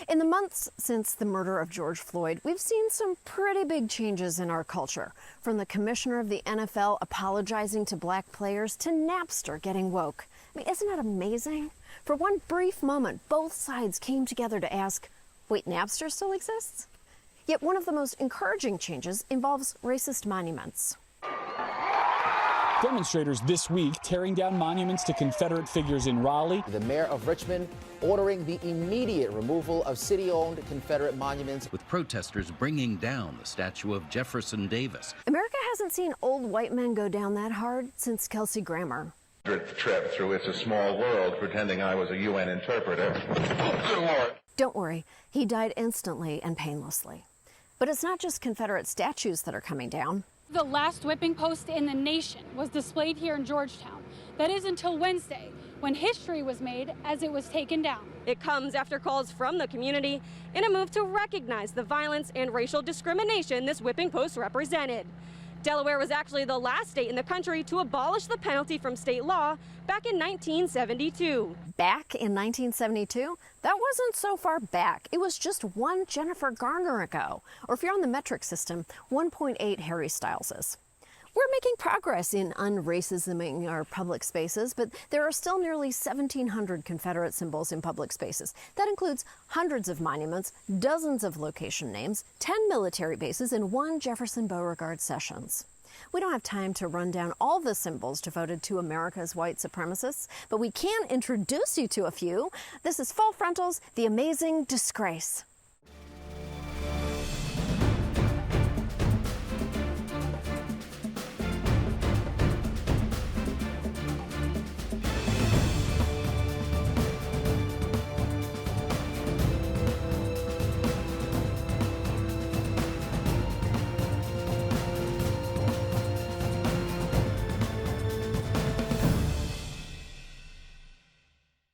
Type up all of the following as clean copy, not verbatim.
In the months since the murder of George Floyd, we've seen some pretty big changes in our culture. From the commissioner of the NFL apologizing to black players to Napster getting woke. I mean, isn't that amazing? For one brief moment, both sides came together to ask, wait, Napster still exists? Yet one of the most encouraging changes involves racist monuments. Demonstrators this week tearing down monuments to Confederate figures in Raleigh. The mayor of Richmond ordering the immediate removal of city-owned Confederate monuments. With protesters bringing down the statue of Jefferson Davis. America hasn't seen old white men go down that hard since Kelsey Grammer. Trip through It's a Small World pretending I was a UN interpreter. Don't worry, he died instantly and painlessly. But it's not just Confederate statues that are coming down. The last whipping post in the nation was displayed here in Georgetown. That is until Wednesday, when history was made as it was taken down. It comes after calls from the community in a move to recognize the violence and racial discrimination this whipping post represented. Delaware was actually the last state in the country to abolish the penalty from state law back in 1972. Back in 1972? That wasn't so far back. It was just one Jennifer Garner ago. Or if you're on the metric system, 1.8 Harry Styleses. We're making progress in unracisming our public spaces, but there are still nearly 1,700 Confederate symbols in public spaces. That includes hundreds of monuments, dozens of location names, 10 military bases, and 1 Jefferson Beauregard Sessions. We don't have time to run down all the symbols devoted to America's white supremacists, but we can introduce you to a few. This is Full Frontal's The Amazing Disgrace.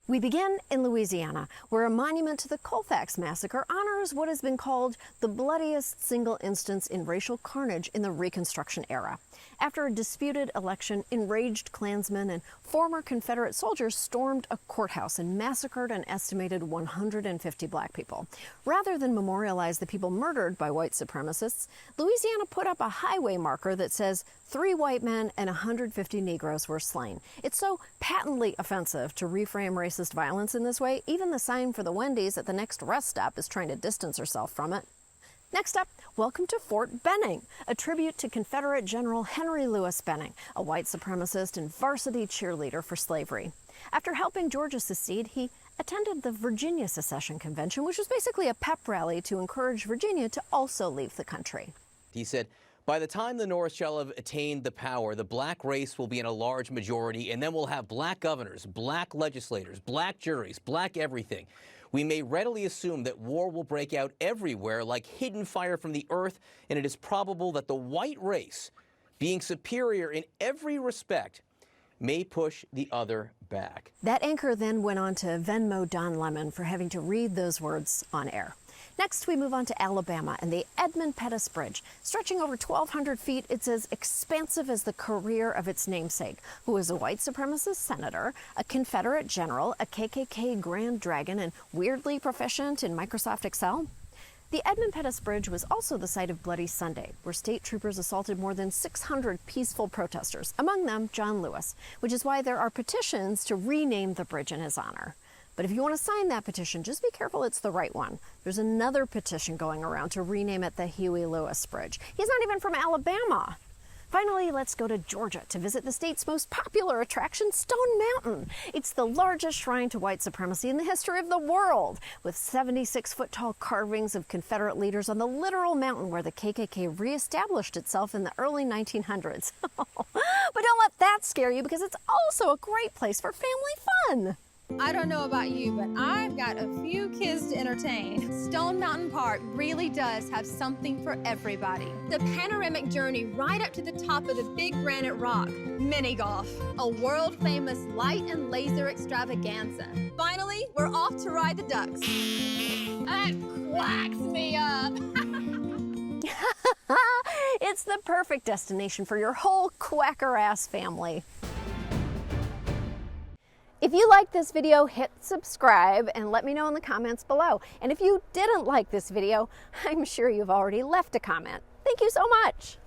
We begin in Louisiana, where a monument to the Colfax Massacre honors what has been called the bloodiest single instance in racial carnage in the Reconstruction era. After a disputed election, enraged Klansmen and former Confederate soldiers stormed a courthouse and massacred an estimated 150 black people. Rather than memorialize the people murdered by white supremacists, Louisiana put up a highway marker that says 3 white men and 150 Negroes were slain. It's so patently offensive to reframe racist violence in this way, even the sign for the Wendy's at the next rest stop is trying to distance herself from it. Next up, welcome to Fort Benning, a tribute to Confederate General Henry Louis Benning, a white supremacist and varsity cheerleader for slavery. After helping Georgia secede, he attended the Virginia Secession Convention, which was basically a pep rally to encourage Virginia to also leave the country. He said, by the time the North shall have attained the power, the black race will be in a large majority, and then we'll have black governors, black legislators, black juries, black everything. We may readily assume that war will break out everywhere like hidden fire from the earth, and it is probable that the white race, being superior in every respect, may push the other back. That anchor then went on to Venmo Don Lemon for having to read those words on air. Next, we move on to Alabama and the Edmund Pettus Bridge. Stretching over 1,200 feet, it's as expansive as the career of its namesake, who was a white supremacist senator, a Confederate general, a KKK Grand Dragon, and weirdly proficient in Microsoft Excel. The Edmund Pettus Bridge was also the site of Bloody Sunday, where state troopers assaulted more than 600 peaceful protesters, among them John Lewis, which is why there are petitions to rename the bridge in his honor. But if you want to sign that petition, just be careful it's the right one. There's another petition going around to rename it the Huey Lewis Bridge. He's not even from Alabama. Finally, let's go to Georgia to visit the state's most popular attraction, Stone Mountain. It's the largest shrine to white supremacy in the history of the world, with 76-foot-tall carvings of Confederate leaders on the literal mountain where the KKK reestablished itself in the early 1900s. But don't let that scare you, because it's also a great place for family fun. I don't know about you, but I've got a few kids to entertain. Stone Mountain Park really does have something for everybody. The panoramic journey right up to the top of the big granite rock. Mini golf, a world-famous light and laser extravaganza. Finally, we're off to ride the ducks. That quacks me up. It's the perfect destination for your whole quacker-ass family. If you liked this video, hit subscribe and let me know in the comments below. And if you didn't like this video, I'm sure you've already left a comment. Thank you so much.